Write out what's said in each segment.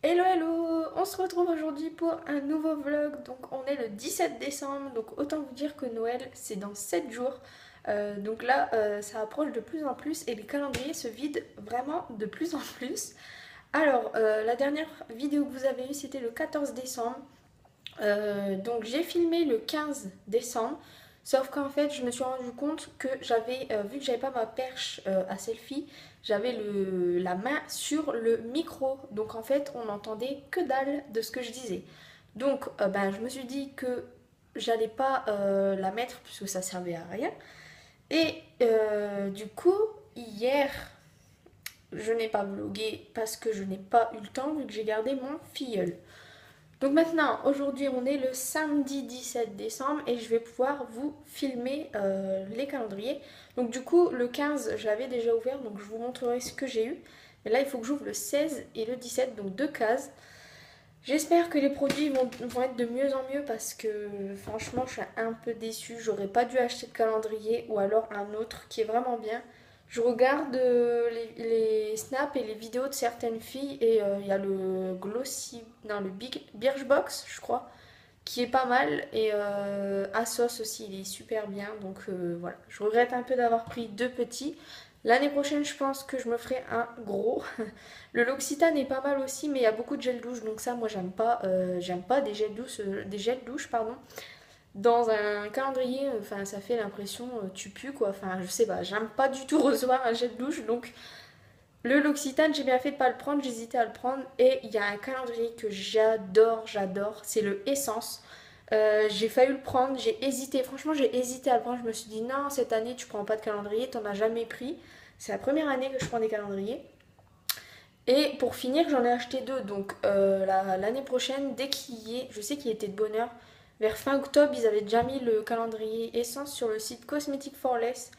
Hello hello, on se retrouve aujourd'hui pour un nouveau vlog. Donc on est le 17 décembre, donc autant vous dire que Noël c'est dans 7 jours. Donc là ça approche de plus en plus et les calendriers se vident vraiment de plus en plus. Alors la dernière vidéo que vous avez eue c'était le 14 décembre. Donc j'ai filmé le 15 décembre. Sauf qu'en fait, je me suis rendu compte que j'avais, vu que j'avais pas ma perche à selfie, j'avais la main sur le micro. Donc en fait, on n'entendait que dalle de ce que je disais. Donc ben, je me suis dit que j'allais pas la mettre puisque ça servait à rien. Et du coup, hier, je n'ai pas vlogué parce que je n'ai pas eu le temps vu que j'ai gardé mon filleul. Donc maintenant, aujourd'hui, on est le samedi 17 décembre et je vais pouvoir vous filmer les calendriers. Donc du coup, le 15, je l'avais déjà ouvert, donc je vous montrerai ce que j'ai eu. Mais là, il faut que j'ouvre le 16 et le 17, donc deux cases. J'espère que les produits vont être de mieux en mieux parce que franchement, je suis un peu déçue. J'aurais pas dû acheter de calendrier ou alors un autre qui est vraiment bien. Je regarde les snaps et les vidéos de certaines filles et il y a le Glossy, non le Birchbox je crois, qui est pas mal et Asos aussi il est super bien donc voilà. Je regrette un peu d'avoir pris deux petits. L'année prochaine je pense que je me ferai un gros. Le L'Occitane est pas mal aussi mais il y a beaucoup de gel douche donc ça moi j'aime pas des gels douche pardon dans un calendrier, enfin ça fait l'impression tu pues quoi, enfin je sais pas, j'aime pas du tout recevoir un jet de douche donc le L'Occitane j'ai bien fait de pas le prendre, j'hésitais à le prendre et il y a un calendrier que j'adore, c'est le Essence. J'ai failli le prendre, j'ai hésité, franchement j'ai hésité à le prendre, je me suis dit non cette année tu prends pas de calendrier, t'en as jamais pris, c'est la première année que je prends des calendriers. Et pour finir, j'en ai acheté deux. Donc l'année prochaine, dès qu'il y est, je sais qu'il était de bonne heure, vers fin octobre, ils avaient déjà mis le calendrier essence sur le site Cosmetic for Less.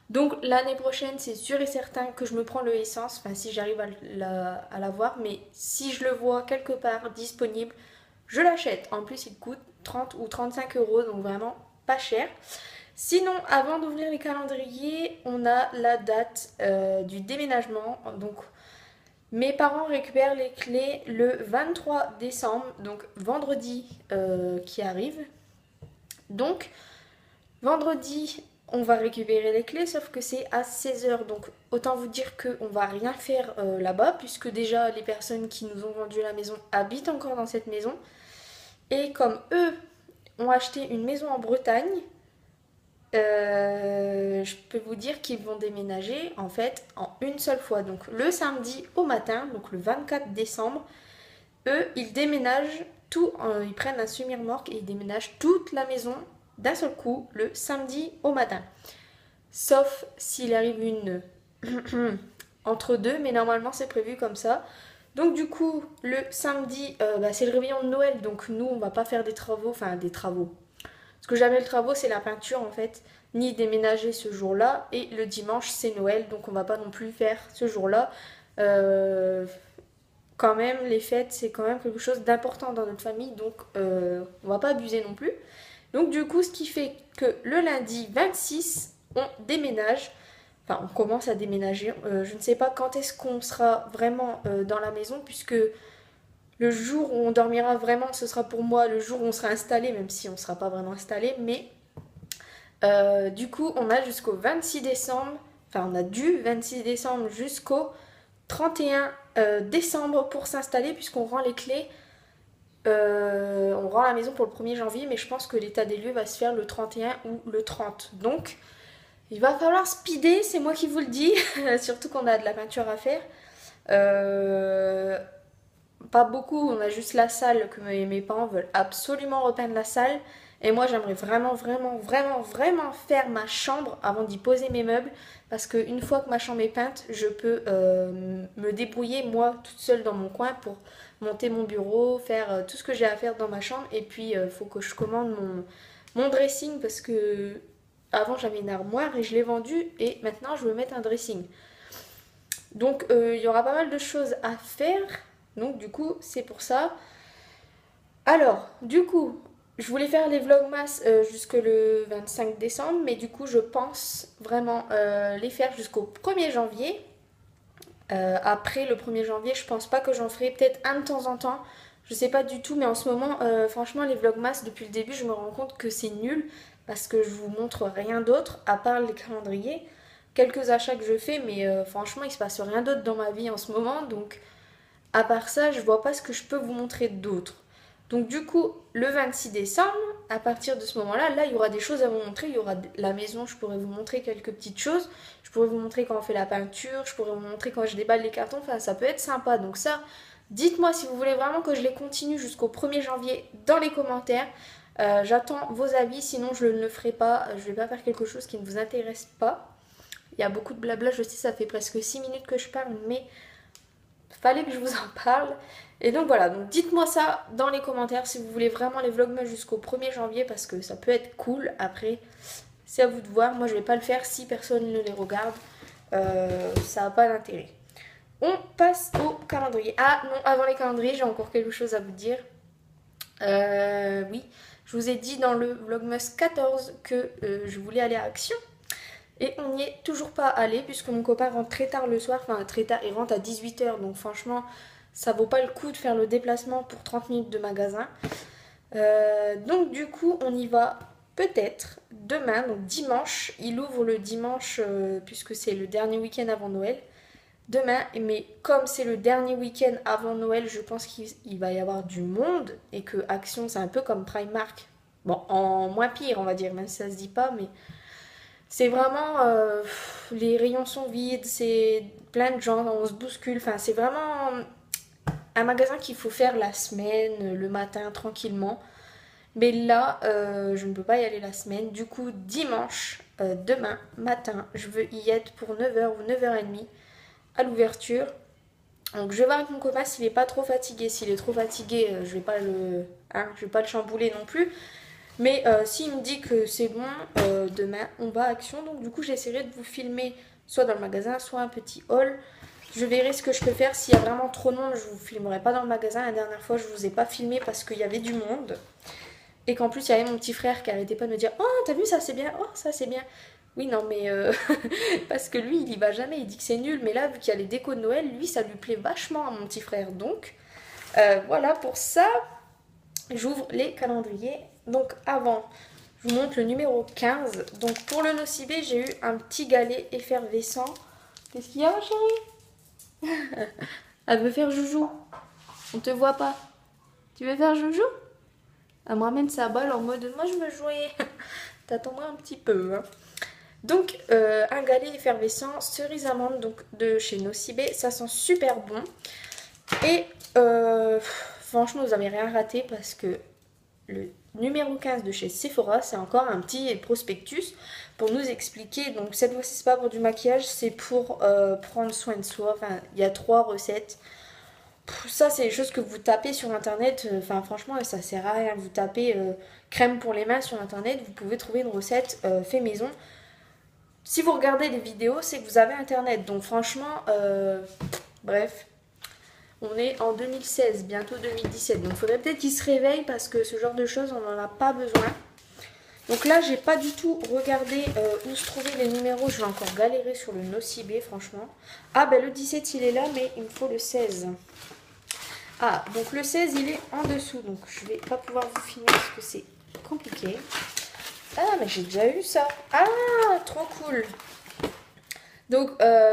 Donc l'année prochaine, c'est sûr et certain que je me prends le essence, enfin si j'arrive à l'avoir, mais si je le vois quelque part disponible, je l'achète. En plus, il coûte 30 ou 35 euros, donc vraiment pas cher. Sinon, avant d'ouvrir les calendriers, on a la date du déménagement. Donc mes parents récupèrent les clés le 23 décembre, donc vendredi qui arrive. Donc, vendredi, on va récupérer les clés, sauf que c'est à 16 h. Donc, autant vous dire qu'on va rien faire là-bas, puisque déjà les personnes qui nous ont vendu la maison habitent encore dans cette maison. Et comme eux ont acheté une maison en Bretagne, je peux vous dire qu'ils vont déménager en fait en une seule fois. Donc le samedi au matin, donc le 24 décembre, eux ils déménagent tout, ils prennent un semi-remorque et ils déménagent toute la maison d'un seul coup le samedi au matin. Sauf s'il arrive une entre deux, mais normalement c'est prévu comme ça. Donc du coup le samedi, c'est le réveillon de Noël, donc nous on va pas faire des travaux, enfin des travaux. Ce que j'appelle travaux, c'est la peinture en fait, ni déménager ce jour-là. Et le dimanche, c'est Noël, donc on va pas non plus faire ce jour-là. Euh, Quand même, les fêtes, c'est quand même quelque chose d'important dans notre famille, donc on va pas abuser non plus. Donc du coup, ce qui fait que le lundi 26, on déménage. Enfin, on commence à déménager. Je ne sais pas quand est-ce qu'on sera vraiment dans la maison, puisque le jour où on dormira vraiment, ce sera pour moi le jour où on sera installé, même si on ne sera pas vraiment installé. Mais du coup, on a jusqu'au 26 décembre, enfin on a du 26 décembre jusqu'au 31 décembre pour s'installer, puisqu'on rend les clés, on rend la maison pour le 1er janvier, mais je pense que l'état des lieux va se faire le 31 ou le 30. Donc, il va falloir speeder, c'est moi qui vous le dis, surtout qu'on a de la peinture à faire. Euh, Pas beaucoup, on a juste la salle que mes parents veulent absolument repeindre la salle. Et moi j'aimerais vraiment faire ma chambre avant d'y poser mes meubles. Parce qu'une fois que ma chambre est peinte, je peux me débrouiller moi toute seule dans mon coin pour monter mon bureau, faire tout ce que j'ai à faire dans ma chambre. Et puis il faut que je commande mon dressing parce que avant j'avais une armoire et je l'ai vendue et maintenant je veux mettre un dressing. Donc il y aura pas mal de choses à faire. Donc du coup, c'est pour ça. Alors, du coup, je voulais faire les vlogmas jusque le 25 décembre, mais du coup, je pense vraiment les faire jusqu'au 1er janvier. Après le 1er janvier, je pense pas que j'en ferai, peut-être un de temps en temps. Je sais pas du tout, mais en ce moment, franchement, les vlogmas, depuis le début, je me rends compte que c'est nul parce que je vous montre rien d'autre à part les calendriers. Quelques achats que je fais, mais franchement, il se passe rien d'autre dans ma vie en ce moment. Donc, à part ça, je vois pas ce que je peux vous montrer d'autre. Donc, du coup, le 26 décembre, à partir de ce moment-là, là, il y aura des choses à vous montrer. Il y aura la maison, je pourrais vous montrer quelques petites choses. Je pourrais vous montrer quand on fait la peinture. Je pourrais vous montrer quand je déballe les cartons. Enfin, ça peut être sympa. Donc, ça, dites-moi si vous voulez vraiment que je les continue jusqu'au 1er janvier dans les commentaires. J'attends vos avis, sinon je ne le ferai pas. Je vais pas faire quelque chose qui ne vous intéresse pas. Il y a beaucoup de blabla, je sais, ça fait presque 6 minutes que je parle, mais fallait que je vous en parle. Et donc voilà, donc dites-moi ça dans les commentaires si vous voulez vraiment les vlogmas jusqu'au 1er janvier parce que ça peut être cool. Après, c'est à vous de voir. Moi, je vais pas le faire si personne ne les regarde. Ça n'a pas d'intérêt. On passe au calendrier. Ah non, avant les calendriers, j'ai encore quelque chose à vous dire. Oui, je vous ai dit dans le vlogmas 14 que je voulais aller à Action. Et on n'y est toujours pas allé puisque mon copain rentre très tard le soir, enfin très tard, il rentre à 18h, donc franchement ça vaut pas le coup de faire le déplacement pour 30 minutes de magasin. Donc du coup on y va peut-être demain, donc dimanche, il ouvre le dimanche puisque c'est le dernier week-end avant Noël. Demain, mais comme c'est le dernier week-end avant Noël, je pense qu'il va y avoir du monde et que Action c'est un peu comme Primark. Bon, en moins pire on va dire, même si ça se dit pas, mais... C'est vraiment, les rayons sont vides, c'est plein de gens, on se bouscule. Enfin, c'est vraiment un magasin qu'il faut faire la semaine, le matin, tranquillement. Mais là, je ne peux pas y aller la semaine. Du coup, dimanche, demain matin, je veux y être pour 9h ou 9h30 à l'ouverture. Donc je vais voir avec mon copain s'il n'est pas trop fatigué. S'il est trop fatigué, je vais pas je vais pas le chambouler non plus. Mais s'il me dit que c'est bon, demain on va à Action. Donc du coup j'essaierai de vous filmer soit dans le magasin, soit un petit haul. Je verrai ce que je peux faire. S'il y a vraiment trop de monde, je vous filmerai pas dans le magasin. La dernière fois je vous ai pas filmé parce qu'il y avait du monde. Et qu'en plus il y avait mon petit frère qui arrêtait pas de me dire "Oh t'as vu ça c'est bien, oh ça c'est bien". Oui non mais parce que lui il y va jamais, il dit que c'est nul. Mais là vu qu'il y a les décos de Noël, lui ça lui plaît vachement à mon petit frère. Donc voilà pour ça. J'ouvre les calendriers. Donc avant, je vous montre le numéro 15. Donc pour le nocibé, j'ai eu un petit galet effervescent. Qu'est-ce qu'il y a ma chérie? Elle veut faire joujou. On te voit pas. Tu veux faire joujou? Elle me ramène sa balle en mode moi je veux jouer. T'attendras un petit peu. Hein. Donc un galet effervescent, cerise amande donc de chez Nocibé. Ça sent super bon. Et franchement vous n'avez rien raté parce que le numéro 15 de chez Sephora, c'est encore un petit prospectus pour nous expliquer. Donc cette fois-ci, c'est pas pour du maquillage, c'est pour prendre soin de soi. Enfin, il y a 3 recettes. Ça, c'est des choses que vous tapez sur internet. Enfin, franchement, ça sert à rien. Vous tapez crème pour les mains sur internet, vous pouvez trouver une recette fait maison. Si vous regardez des vidéos, c'est que vous avez internet. Donc franchement, bref. On est en 2016, bientôt 2017. Donc il faudrait peut-être qu'ils se réveillent parce que ce genre de choses, on n'en a pas besoin. Donc là, j'ai pas du tout regardé où se trouvaient les numéros. Je vais encore galérer sur le Nocibé, franchement. Ah, ben le 17, il est là, mais il me faut le 16. Ah, donc le 16, il est en dessous. Donc je vais pas pouvoir vous filmer parce que c'est compliqué. Ah, mais j'ai déjà eu ça. Ah, trop cool. Donc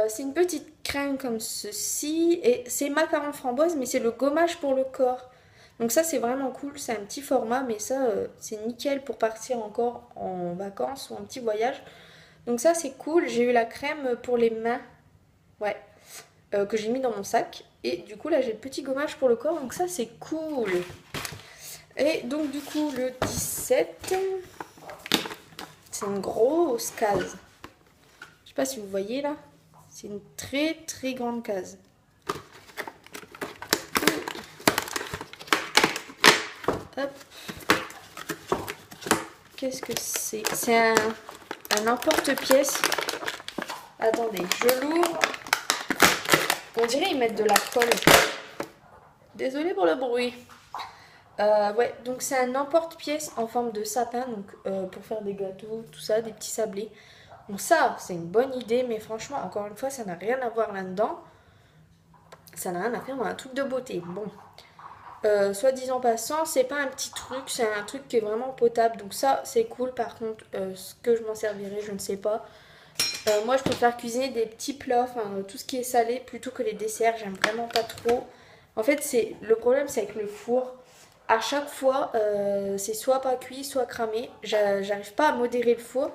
c'est une petite crème comme ceci et c'est macaron framboise mais c'est le gommage pour le corps. Donc ça c'est vraiment cool, c'est un petit format mais ça c'est nickel pour partir encore en vacances ou en petit voyage. Donc ça c'est cool, j'ai eu la crème pour les mains, ouais, que j'ai mis dans mon sac. Et du coup là j'ai le petit gommage pour le corps donc ça c'est cool. Et donc du coup le 17, c'est une grosse case. Je sais pas si vous voyez là, c'est une très très grande case. Hop. Qu'est-ce que c'est? C'est un emporte-pièce. Attendez, je l'ouvre. On dirait ils mettent de la colle. Désolée pour le bruit. Ouais, donc c'est un emporte-pièce en forme de sapin, donc pour faire des gâteaux, tout ça, des petits sablés. Donc ça, c'est une bonne idée, mais franchement, encore une fois, ça n'a rien à voir là-dedans. ça n'a rien à faire dans un truc de beauté. Bon, soit disant passant, c'est pas un petit truc, c'est un truc qui est vraiment potable. Donc ça, c'est cool. Par contre, ce que je m'en servirai, je ne sais pas. Moi, je préfère cuisiner des petits plats, enfin tout ce qui est salé, plutôt que les desserts. J'aime vraiment pas trop. En fait, le problème, c'est avec le four. À chaque fois, c'est soit pas cuit, soit cramé. J'arrive pas à modérer le four.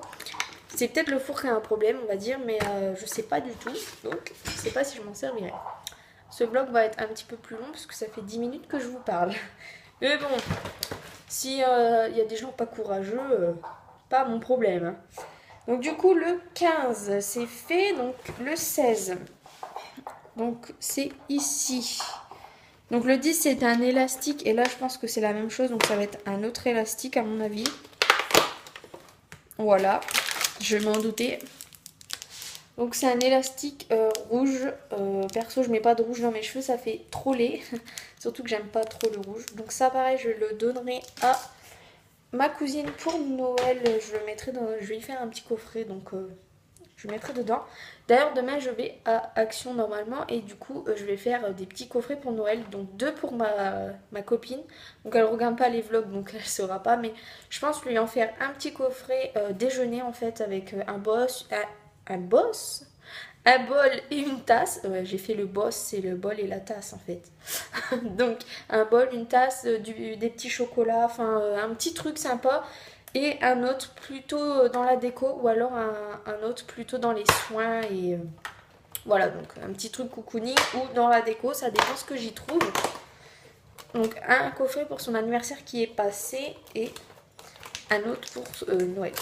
C'est peut-être le four qui a un problème, on va dire, mais je sais pas du tout. Donc, je sais pas si je m'en servirai. Ce vlog va être un petit peu plus long parce que ça fait 10 minutes que je vous parle. Mais bon, si y a des gens pas courageux, pas mon problème. Hein. Donc du coup, le 15, c'est fait. Donc le 16, donc c'est ici. Donc le 10, c'est un élastique. Et là, je pense que c'est la même chose. Donc ça va être un autre élastique à mon avis. Voilà, je m'en doutais. Donc c'est un élastique rouge. Perso, je mets pas de rouge dans mes cheveux, ça fait trop laid. Surtout que j'aime pas trop le rouge. Donc ça, pareil, je le donnerai à ma cousine pour Noël. Je vais y faire un petit coffret, donc je mettrai dedans. D'ailleurs, demain, je vais à Action normalement. Et du coup, je vais faire des petits coffrets pour Noël. Donc deux pour ma copine. Donc elle regarde pas les vlogs, donc elle saura pas. Mais je pense lui en faire un petit coffret déjeuner en fait avec un boss... un bol et une tasse. J'ai fait le boss, c'est le bol et la tasse en fait. Donc un bol, une tasse, des petits chocolats, enfin un petit truc sympa. Et un autre plutôt dans la déco ou alors un autre plutôt dans les soins. Et voilà, donc un petit truc cocooning ou dans la déco, ça dépend ce que j'y trouve. Donc un coffret pour son anniversaire qui est passé et un autre pour Noël.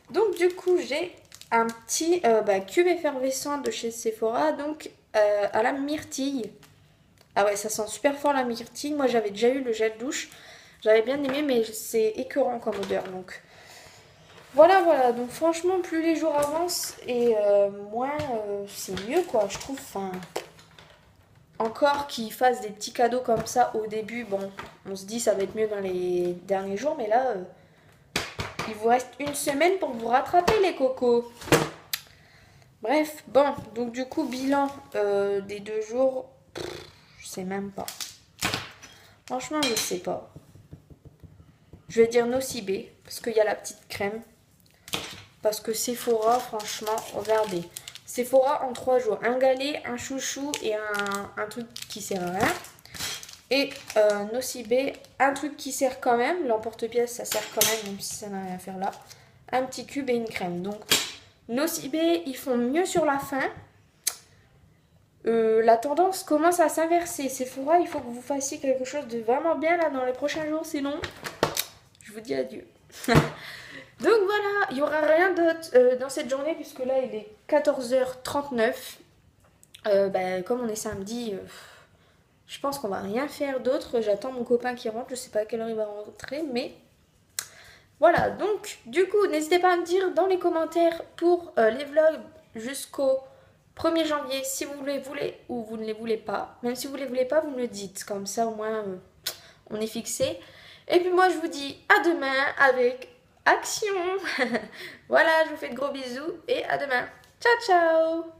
Donc du coup j'ai un petit cube effervescent de chez Sephora, donc à la myrtille. Ah ouais, ça sent super fort la myrtille. Moi j'avais déjà eu le gel douche, j'avais bien aimé, mais c'est écœurant comme odeur. Donc voilà. Donc franchement, plus les jours avancent et moins c'est mieux quoi, je trouve. Enfin, encore qu'ils fassent des petits cadeaux comme ça au début, bon, on se dit ça va être mieux dans les derniers jours, mais là... il vous reste une semaine pour vous rattraper les cocos. Bref, bon, donc du coup, bilan des 2 jours, je sais même pas. Franchement, je sais pas. Je vais dire Nocibé, parce qu'il y a la petite crème. Parce que Sephora, franchement, regardez. Sephora en 3 jours. Un galet, un chouchou et un truc qui sert à rien. Et Nocibé, un truc qui sert quand même. L'emporte-pièce, ça sert quand même si ça n'a rien à faire là. Un petit cube et une crème. Donc, Nocibé, ils font mieux sur la fin. La tendance commence à s'inverser. Sephora, il faut que vous fassiez quelque chose de vraiment bien là dans les prochains jours. Sinon, je vous dis adieu. Donc voilà, il n'y aura rien d'autre dans cette journée puisque là, il est 14h39. Comme on est samedi... je pense qu'on va rien faire d'autre. J'attends mon copain qui rentre. Je sais pas à quelle heure il va rentrer, mais voilà. Donc, du coup, n'hésitez pas à me dire dans les commentaires pour les vlogs jusqu'au 1er janvier si vous les voulez ou vous ne les voulez pas. Même si vous ne les voulez pas, vous me le dites. Comme ça, au moins, on est fixé. Et puis moi, je vous dis à demain avec Action. Voilà, je vous fais de gros bisous et à demain. Ciao, ciao.